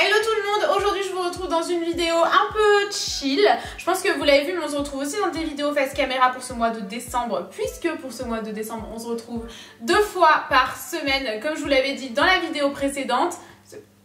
Hello tout le monde, aujourd'hui je vous retrouve dans une vidéo un peu chill. Je pense que vous l'avez vu, mais on se retrouve aussi dans des vidéos face caméra pour ce mois de décembre, puisque pour ce mois de décembre on se retrouve 2 fois par semaine, comme je vous l'avais dit dans la vidéo précédente.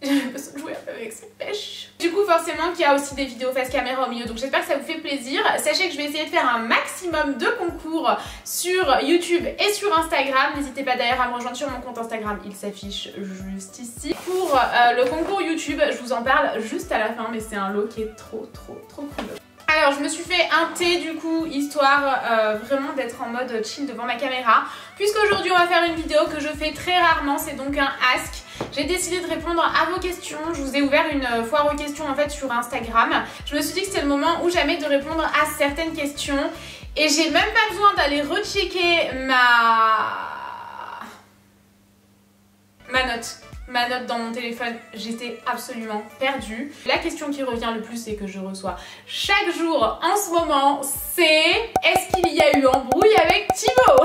J'ai besoin de jouer un peu avec cette pêche. Du coup forcément qu'il y a aussi des vidéos face caméra au milieu, donc j'espère que ça vous fait plaisir. Sachez que je vais essayer de faire un maximum de concours sur YouTube et sur Instagram. N'hésitez pas d'ailleurs à me rejoindre sur mon compte Instagram, il s'affiche juste ici. Pour le concours YouTube, je vous en parle juste à la fin, mais c'est un lot qui est trop cool. Alors je me suis fait un thé du coup, histoire vraiment d'être en mode chill devant ma caméra. Puisqu'aujourd'hui on va faire une vidéo que je fais très rarement, c'est donc un ask. J'ai décidé de répondre à vos questions. Je vous ai ouvert une foire aux questions en fait sur Instagram. Je me suis dit que c'était le moment ou jamais de répondre à certaines questions. Et j'ai même pas besoin d'aller rechecker ma note dans mon téléphone. J'étais absolument perdue. La question qui revient le plus et que je reçois chaque jour en ce moment, c'est est-ce qu'il y a eu embrouille avec Thibaut?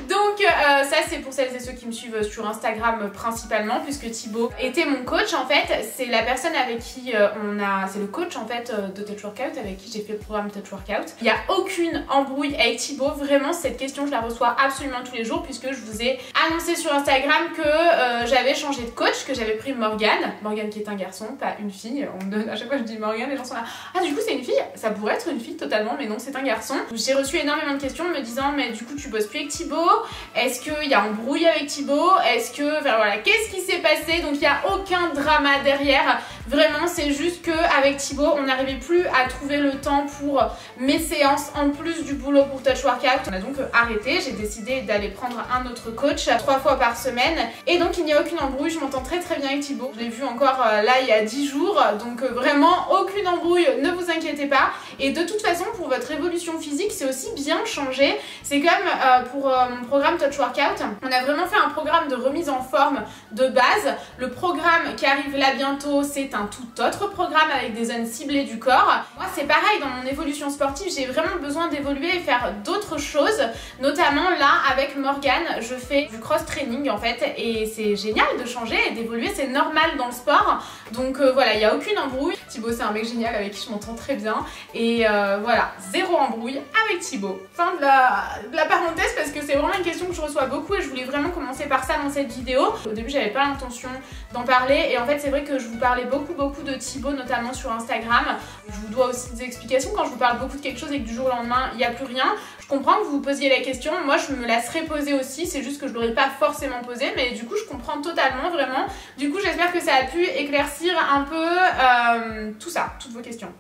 Donc ça c'est pour celles et ceux qui me suivent sur Instagram principalement, puisque Thibaut était mon coach en fait. C'est la personne avec qui c'est le coach en fait de Touch Workout, avec qui j'ai fait le programme Touch Workout. Il n'y a aucune embrouille avec Thibaut. Vraiment cette question je la reçois absolument tous les jours, puisque je vous ai annoncé sur Instagram que j'avais changé de coach, que j'avais pris Morgane qui est un garçon, pas une fille. On me donne, à chaque fois que je dis Morgane, les gens sont là, ah du coup c'est une fille? Ça pourrait être une fille totalement, mais non, c'est un garçon. J'ai reçu énormément de questions me disant mais du coup tu bosses plus avec Thibaut, est-ce qu'il y a embrouille avec Thibaut, est-ce que, enfin voilà, qu'est-ce qui s'est passé? Donc il n'y a aucun drama derrière, vraiment c'est juste que avec Thibaut on n'arrivait plus à trouver le temps pour mes séances en plus du boulot pour Touch Workout. On a donc arrêté, j'ai décidé d'aller prendre un autre coach 3 fois par semaine, et donc il n'y a aucune embrouille. Je m'entends très bien avec Thibaut, je l'ai vu encore là il y a 10 jours, donc vraiment aucune embrouille, ne vous inquiétez pas. Et de toute façon pour votre évolution physique c'est aussi bien changé. C'est comme pour mon programme Touch Workout, on a vraiment fait un programme de remise en forme de base. Le programme qui arrive là bientôt c'est un tout autre programme avec des zones ciblées du corps. Moi c'est pareil, dans mon évolution sportive j'ai vraiment besoin d'évoluer et faire d'autres choses, notamment là avec Morgane je fais du cross training en fait, et c'est génial de changer et d'évoluer, c'est normal dans le sport. Donc voilà, il n'y a aucune embrouille. Thibaut c'est un mec génial avec qui je m'entends très bien, et voilà, zéro embrouille avec Thibaut. Fin de la parenthèse, parce que c'est vraiment une question que je reçois beaucoup et je voulais vraiment commencer par ça dans cette vidéo. Au début j'avais pas l'intention d'en parler, et en fait c'est vrai que je vous parlais beaucoup de Thibaut, notamment sur Instagram. Je vous dois aussi des explications quand je vous parle beaucoup de quelque chose et que du jour au lendemain il n'y a plus rien. Je comprends que vous vous posiez la question, moi je me la serais posée aussi, c'est juste que je l'aurais pas forcément posée, mais du coup je comprends totalement, vraiment. Du coup j'espère que ça a pu éclaircir un peu tout ça, toutes vos questions.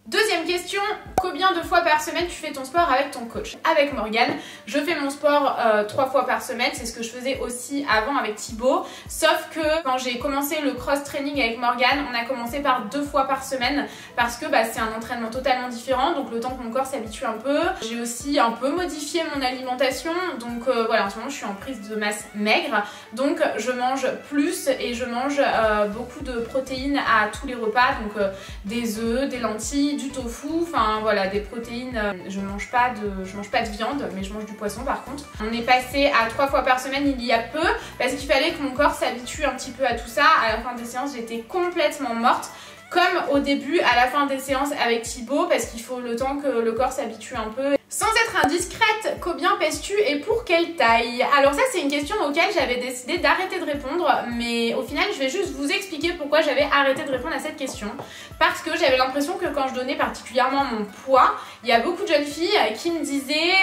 Deuxième question, combien de fois par semaine tu fais ton sport avec ton coach? Avec Morgane, je fais mon sport 3 fois par semaine, c'est ce que je faisais aussi avant avec Thibaut, sauf que quand j'ai commencé le cross training avec Morgane, on a commencé par 2 fois par semaine, parce que c'est un entraînement totalement différent, donc le temps que mon corps s'habitue un peu. J'ai aussi un peu modifié mon alimentation, donc voilà, en ce moment je suis en prise de masse maigre, donc je mange plus et je mange beaucoup de protéines à tous les repas, donc des œufs, des lentilles, du tofu, enfin voilà, des protéines. Je mange pas de viande, mais je mange du poisson par contre. On est passé à 3 fois par semaine il y a peu, parce qu'il fallait que mon corps s'habitue un petit peu à tout ça. À la fin des séances j'étais complètement morte, comme au début à la fin des séances avec Thibaut, parce qu'il faut le temps que le corps s'habitue un peu. Sans être indiscrète, combien pèses-tu et pour quelle taille? Alors ça c'est une question auquel j'avais décidé d'arrêter de répondre, mais au final je vais juste vous expliquer pourquoi j'avais arrêté de répondre à cette question. Parce que j'avais l'impression que quand je donnais particulièrement mon poids, il y a beaucoup de jeunes filles qui me disaient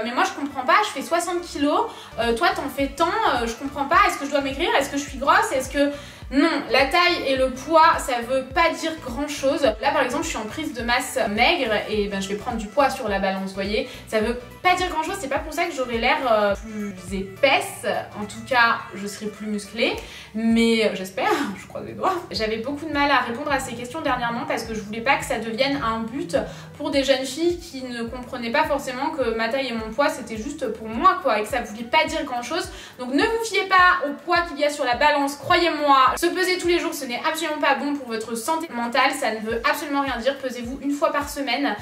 mais moi je comprends pas, je fais 60 kilos, toi t'en fais tant, je comprends pas, est-ce que je dois maigrir, est-ce que je suis grosse, est-ce que... Non, la taille et le poids, ça veut pas dire grand chose. Là par exemple, je suis en prise de masse maigre et je vais prendre du poids sur la balance, vous voyez. Ça veut pas dire grand chose, c'est pas pour ça que j'aurai l'air plus épaisse. En tout cas, je serai plus musclée, mais j'espère, je croise les doigts. J'avais beaucoup de mal à répondre à ces questions dernièrement parce que je voulais pas que ça devienne un but pour des jeunes filles qui ne comprenaient pas forcément que ma taille et mon poids c'était juste pour moi quoi, et que ça voulait pas dire grand chose. Donc ne vous fiez pas au poids qu'il y a sur la balance, croyez-moi. Se peser tous les jours, ce n'est absolument pas bon pour votre santé mentale, ça ne veut absolument rien dire. Pesez-vous 1 fois par semaine,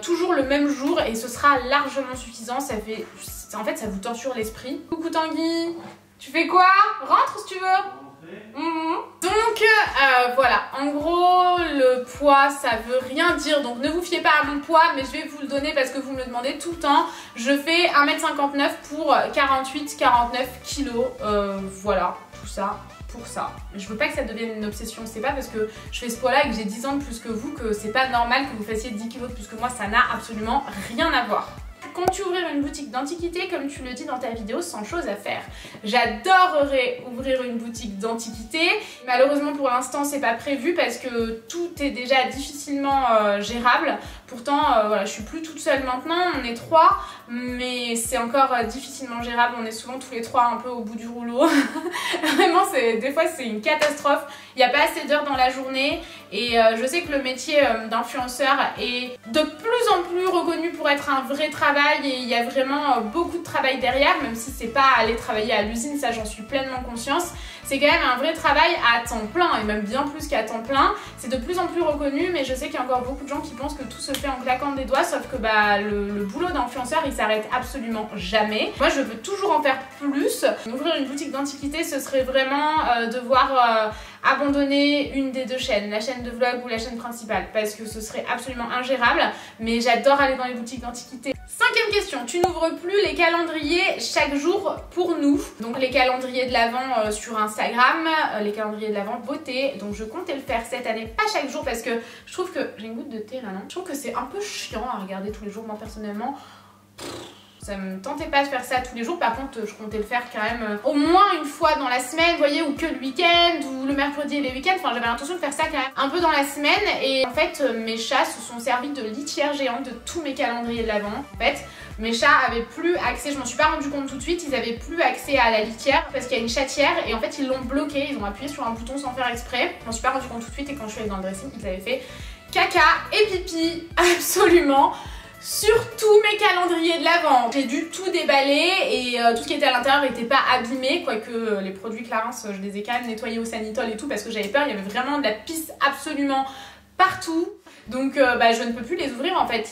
toujours le même jour, et ce sera largement suffisant. Ça fait... En fait, ça vous torture l'esprit. Coucou Tanguy! Tu fais quoi? Rentre si tu veux. Donc voilà, en gros le poids ça veut rien dire, donc ne vous fiez pas à mon poids, mais je vais vous le donner parce que vous me le demandez tout le temps. Je fais 1m59 pour 48-49 kilos, voilà, tout ça pour ça. Je veux pas que ça devienne une obsession, c'est pas parce que je fais ce poids là et que j'ai 10 ans de plus que vous que c'est pas normal que vous fassiez 10 kilos de plus que moi, ça n'a absolument rien à voir. Comptes-tu ouvrir une boutique d'antiquité comme tu le dis dans ta vidéo, sans chose à faire? J'adorerais ouvrir une boutique d'antiquité. Malheureusement pour l'instant c'est pas prévu parce que tout est déjà difficilement gérable. Pourtant voilà, je suis plus toute seule maintenant, on est 3, mais c'est encore difficilement gérable. On est souvent tous les 3 un peu au bout du rouleau. Vraiment des fois c'est une catastrophe. Il n'y a pas assez d'heures dans la journée et je sais que le métier d'influenceur est de plus en plus reconnu pour être un vrai travail et il y a vraiment beaucoup de travail derrière, même si c'est pas aller travailler à l'usine, ça j'en suis pleinement conscience. C'est quand même un vrai travail à temps plein et même bien plus qu'à temps plein. C'est de plus en plus reconnu, mais je sais qu'il y a encore beaucoup de gens qui pensent que tout se fait en claquant des doigts, sauf que bah, le boulot d'influenceur il s'arrête absolument jamais. Moi je veux toujours en faire plus. Ouvrir une boutique d'antiquité ce serait vraiment devoir abandonner une des deux chaînes, la chaîne de vlog ou la chaîne principale, parce que ce serait absolument ingérable, mais j'adore aller dans les boutiques d'antiquité. 5e question, tu n'ouvres plus les calendriers chaque jour pour nous. Donc les calendriers de l'Avent sur Instagram, les calendriers de l'Avent beauté, donc je comptais le faire cette année, pas chaque jour parce que je trouve que... J'ai une goutte de thé là non? Je trouve que c'est un peu chiant à regarder tous les jours, moi personnellement. Ça me tentait pas de faire ça tous les jours, par contre je comptais le faire quand même au moins une fois dans la semaine, vous voyez, ou que le week-end, ou le mercredi et les week-ends, enfin j'avais l'intention de faire ça quand même un peu dans la semaine, et en fait mes chats se sont servis de litière géante de tous mes calendriers de l'Avent. En fait mes chats avaient plus accès, je m'en suis pas rendu compte tout de suite, ils avaient plus accès à la litière parce qu'il y a une chatière et en fait ils l'ont bloqué, ils ont appuyé sur un bouton sans faire exprès, je m'en suis pas rendu compte tout de suite et quand je suis allée dans le dressing ils avaient fait caca et pipi absolument sur tous mes calendriers de l'Avent. J'ai dû tout déballer et tout ce qui était à l'intérieur n'était pas abîmé, quoique les produits Clarins je les ai quand même nettoyés au Sanitol et tout parce que j'avais peur, il y avait vraiment de la pisse absolument partout. Donc bah, je ne peux plus les ouvrir en fait,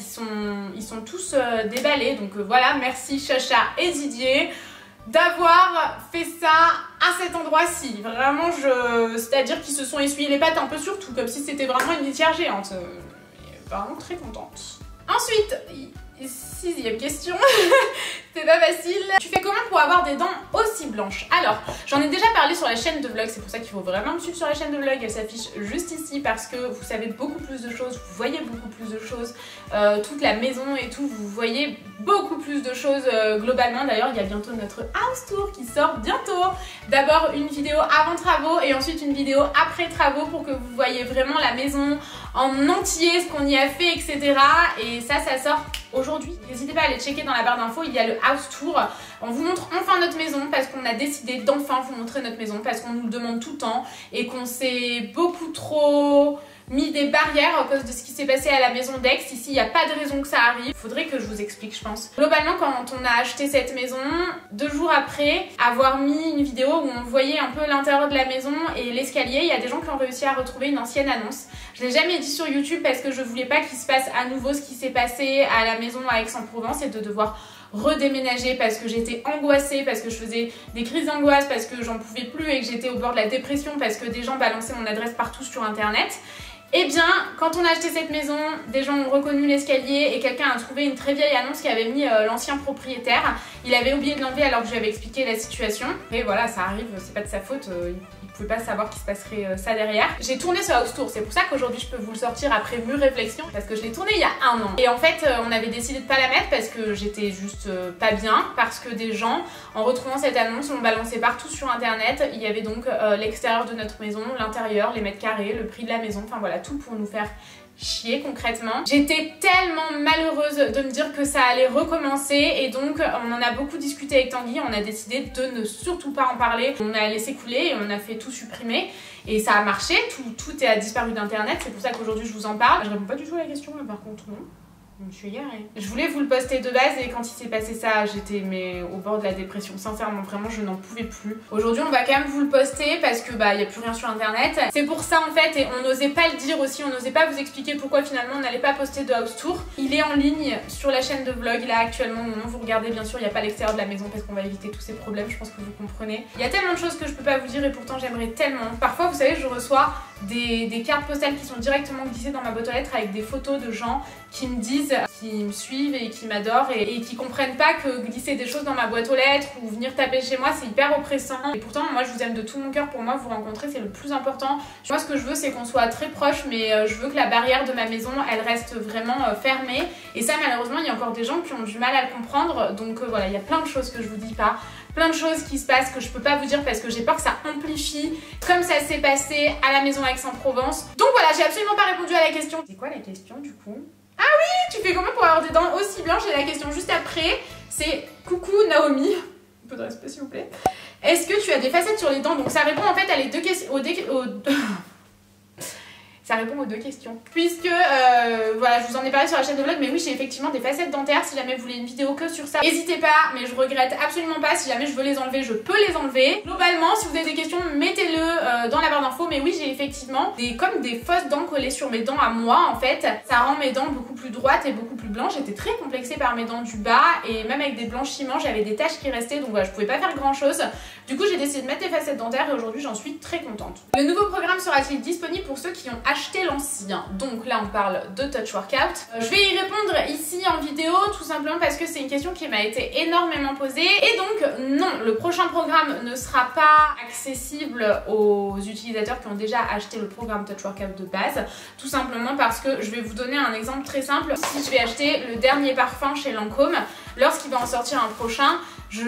ils sont tous déballés. Donc voilà, merci Chacha et Didier d'avoir fait ça à cet endroit-ci. Vraiment, c'est-à-dire qu'ils se sont essuyés les pattes un peu sur tout, comme si c'était vraiment une litière géante. Vraiment très contente. Ensuite, 6e question, c'est pas facile. Tu fais comment pour avoir des dents aussi blanches? Alors, j'en ai déjà parlé sur la chaîne de vlog, c'est pour ça qu'il faut vraiment me suivre sur la chaîne de vlog, elle s'affiche juste ici parce que vous savez beaucoup plus de choses, vous voyez beaucoup plus de choses, toute la maison et tout, vous voyez beaucoup plus de choses globalement. D'ailleurs, il y a bientôt notre house tour qui sort bientôt. D'abord une vidéo avant travaux et ensuite une vidéo après travaux pour que vous voyez vraiment la maison en entier, ce qu'on y a fait, etc. Et ça sort aujourd'hui. N'hésitez pas à aller checker dans la barre d'infos, il y a le house tour. On vous montre enfin notre maison parce qu'on a décidé d'enfin vous montrer notre maison parce qu'on nous le demande tout le temps et qu'on s'est beaucoup trop mis des barrières à cause de ce qui s'est passé à la maison d'Aix. Ici, il n'y a pas de raison que ça arrive. Faudrait que je vous explique, je pense. Globalement, quand on a acheté cette maison, 2 jours après avoir mis une vidéo où on voyait un peu l'intérieur de la maison et l'escalier, il y a des gens qui ont réussi à retrouver une ancienne annonce. Je l'ai jamais dit sur YouTube parce que je voulais pas qu'il se passe à nouveau ce qui s'est passé à la maison à Aix-en-Provence et de devoir redéménager parce que j'étais angoissée, parce que je faisais des crises d'angoisse, parce que j'en pouvais plus et que j'étais au bord de la dépression parce que des gens balançaient mon adresse partout sur internet. Eh bien, quand on a acheté cette maison, des gens ont reconnu l'escalier et quelqu'un a trouvé une très vieille annonce qui avait mis l'ancien propriétaire. Il avait oublié de l'enlever alors que je lui avais expliqué la situation. Et voilà, ça arrive, c'est pas de sa faute, il pouvait pas savoir qu'il se passerait ça derrière. J'ai tourné ce house tour, c'est pour ça qu'aujourd'hui je peux vous le sortir après mûre réflexion, parce que je l'ai tourné il y a 1 an. Et en fait, on avait décidé de pas la mettre parce que j'étais juste pas bien, parce que des gens, en retrouvant cette annonce, l'ont balancé partout sur internet. Il y avait donc l'extérieur de notre maison, l'intérieur, les mètres carrés, le prix de la maison, enfin voilà, tout pour nous faire chier concrètement. J'étais tellement malheureuse de me dire que ça allait recommencer et donc on en a beaucoup discuté avec Tanguy, on a décidé de ne surtout pas en parler. On a laissé couler et on a fait tout supprimer et ça a marché, tout a disparu d'internet, c'est pour ça qu'aujourd'hui je vous en parle. Je réponds pas du tout à la question là par contre, non. Je me suis égarée. Je voulais vous le poster de base et quand il s'est passé ça, j'étais au bord de la dépression. Sincèrement, vraiment, je n'en pouvais plus. Aujourd'hui, on va quand même vous le poster parce que il y a plus rien sur internet. C'est pour ça en fait, et on n'osait pas le dire aussi, on n'osait pas vous expliquer pourquoi finalement on n'allait pas poster de house tour. Il est en ligne sur la chaîne de vlog là actuellement. Au moment où vous regardez, bien sûr, il n'y a pas l'extérieur de la maison parce qu'on va éviter tous ces problèmes. Je pense que vous comprenez. Il y a tellement de choses que je peux pas vous dire et pourtant j'aimerais tellement. Parfois, vous savez, je reçois des cartes postales qui sont directement glissées dans ma boîte aux lettres avec des photos de gens qui me disent, qui me suivent et qui m'adorent et qui comprennent pas que glisser des choses dans ma boîte aux lettres ou venir taper chez moi c'est hyper oppressant. Et pourtant moi je vous aime de tout mon cœur, pour moi vous rencontrer c'est le plus important. Moi ce que je veux c'est qu'on soit très proches, mais je veux que la barrière de ma maison elle reste vraiment fermée, et ça malheureusement il y a encore des gens qui ont du mal à le comprendre. Donc voilà, il y a plein de choses que je vous dis pas, plein de choses qui se passent que je peux pas vous dire parce que j'ai peur que ça amplifie comme ça s'est passé à la maison Aix-en-Provence. Donc voilà, j'ai absolument pas répondu à la question. C'est quoi la question du coup? Ah oui, tu fais comment pour avoir des dents aussi blanches? Et la question juste après, c'est coucou Naomi, un peu de respect s'il vous plaît. Est-ce que tu as des facettes sur les dents? Donc ça répond en fait à les deux questions, ça répond aux deux questions. Puisque, voilà, je vous en ai parlé sur la chaîne de vlog, mais oui, j'ai effectivement des facettes dentaires. Si jamais vous voulez une vidéo que sur ça, n'hésitez pas, mais je regrette absolument pas. Si jamais je veux les enlever, je peux les enlever. Globalement, si vous avez des questions, mettez-le dans la barre d'infos. Mais oui, j'ai effectivement comme des fausses dents collées sur mes dents à moi, en fait. Ça rend mes dents beaucoup plus droites et beaucoup plus blanches. J'étais très complexée par mes dents du bas, et même avec des blanchiments, j'avais des taches qui restaient, donc voilà, je pouvais pas faire grand chose. Du coup, j'ai décidé de mettre des facettes dentaires et aujourd'hui, j'en suis très contente. Le nouveau programme sera-t-il disponible pour ceux qui ont acheté l'ancien? Donc là, on parle de Touch Workout. Je vais y répondre ici en vidéo, tout simplement parce que c'est une question qui m'a été énormément posée. Et donc, non, le prochain programme ne sera pas accessible aux utilisateurs qui ont déjà acheté le programme Touch Workout de base. Tout simplement parce que je vais vous donner un exemple très simple. Si je vais acheter le dernier parfum chez Lancôme, lorsqu'il va en sortir un prochain, je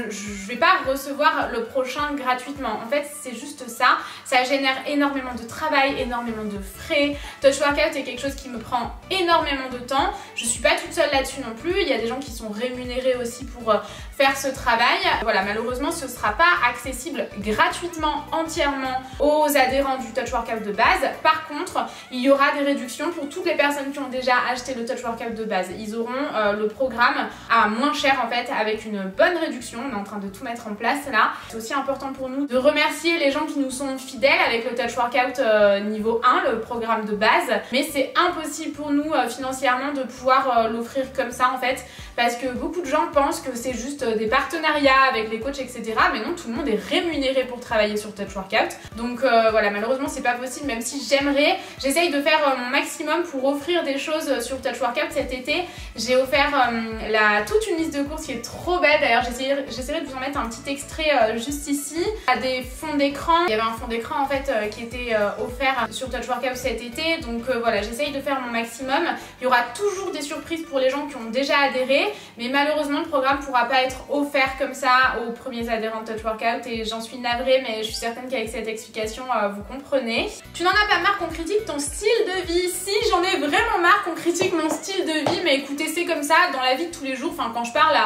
vais pas recevoir le prochain gratuitement. En fait, c'est juste ça. Ça génère énormément de travail, énormément de frais. Touch Workout est quelque chose qui me prend énormément de temps. Je suis pas toute seule là-dessus non plus. Il y a des gens qui sont rémunérés aussi pour faire ce travail. Voilà, malheureusement, ce sera pas accessible gratuitement entièrement aux adhérents du Touch Workout de base. Par contre, il y aura des réductions pour toutes les personnes qui ont déjà acheté le Touch Workout de base. Ils auront le programme à moins cher en fait, avec une bonne réduction. On est en train de tout mettre en place là. C'est aussi important pour nous de remercier les gens qui nous sont fidèles avec le Touch Workout niveau 1, le programme de base. Mais c'est impossible pour nous financièrement de pouvoir l'offrir comme ça en fait, parce que beaucoup de gens pensent que c'est juste des partenariats avec les coachs, etc. Mais non, tout le monde est rémunéré pour travailler sur Touch Workout. Donc voilà, malheureusement c'est pas possible, même si j'aimerais. J'essaye de faire mon maximum pour offrir des choses sur Touch Workout cet été. J'ai offert toute une liste de courses qui est trop belle. D'ailleurs, j'essaierai de vous en mettre un petit extrait juste ici. À des fonds d'écran. Il y avait un fond d'écran en fait qui était offert sur Touch Workout cet été. Donc voilà, j'essaye de faire mon maximum. Il y aura toujours des surprises pour les gens qui ont déjà adhéré. Mais malheureusement, le programme ne pourra pas être offert comme ça aux premiers adhérents de Touch Workout. Et j'en suis navrée, mais je suis certaine qu'avec cette explication, vous comprenez. Tu n'en as pas marre qu'on critique ton style de vie? Si, j'en ai vraiment marre qu'on critique mon style de vie. Mais écoutez, c'est comme ça dans la vie de tous les jours. Enfin, quand je parle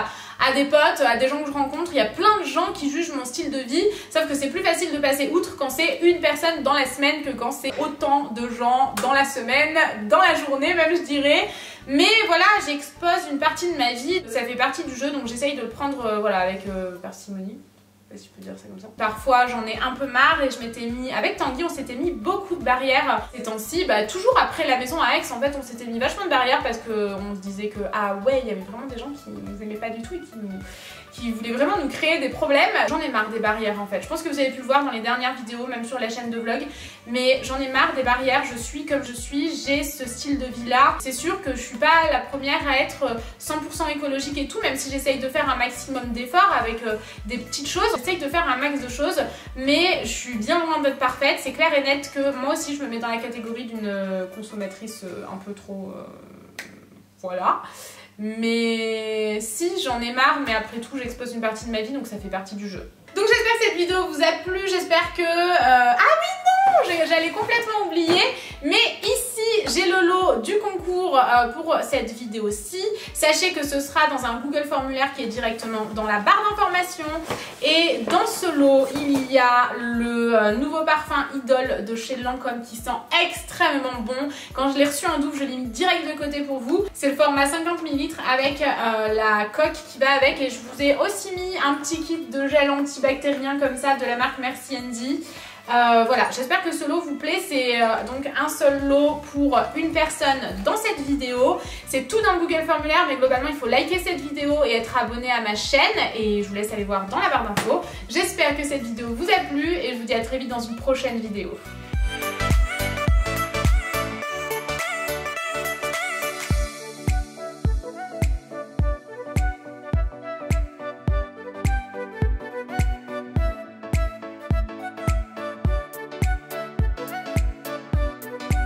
à des potes, à des gens que je rencontre, il y a plein de gens qui jugent mon style de vie, sauf que c'est plus facile de passer outre quand c'est une personne dans la semaine que quand c'est autant de gens dans la semaine, dans la journée même je dirais. Mais voilà, j'expose une partie de ma vie, ça fait partie du jeu, donc j'essaye de le prendre voilà, avec parcimonie. Si je peux dire ça comme ça. Parfois j'en ai un peu marre et je m'étais mis, avec Tanguy on s'était mis beaucoup de barrières ces temps-ci, toujours après la maison à Aix en fait on s'était mis vachement de barrières parce qu'on se disait que ah ouais il y avait vraiment des gens qui nous aimaient pas du tout et qui voulaient vraiment nous créer des problèmes. J'en ai marre des barrières en fait, je pense que vous avez pu le voir dans les dernières vidéos, même sur la chaîne de vlog, mais j'en ai marre des barrières, je suis comme je suis, j'ai ce style de vie là. C'est sûr que je suis pas la première à être 100% écologique et tout, même si j'essaye de faire un maximum d'efforts avec des petites choses, j'essaye de faire un max de choses, mais je suis bien loin d'être parfaite. C'est clair et net que moi aussi je me mets dans la catégorie d'une consommatrice un peu trop... voilà. Mais si, j'en ai marre, mais après tout j'expose une partie de ma vie, donc ça fait partie du jeu. Donc j'espère que cette vidéo vous a plu, j'espère que... Ah oui non, j'allais complètement oublier, mais ici j'ai le lot du concours pour cette vidéo-ci. Sachez que ce sera dans un Google formulaire qui est directement dans la barre d'informations. Et dans ce lot, il y a le nouveau parfum Idol de chez Lancôme qui sent extrêmement bon. Quand je l'ai reçu en double, je l'ai mis direct de côté pour vous. C'est le format 50 ml avec la coque qui va avec. Et je vous ai aussi mis un petit kit de gel antibactérien comme ça de la marque Merci Andy. Voilà, j'espère que ce lot vous plaît. C'est donc un seul lot pour une personne dans cette vidéo. C'est tout dans le Google formulaire, mais globalement il faut liker cette vidéo et être abonné à ma chaîne. Et je vous laisse aller voir dans la barre d'infos. J'espère que cette vidéo vous a plu et je vous dis à très vite dans une prochaine vidéo.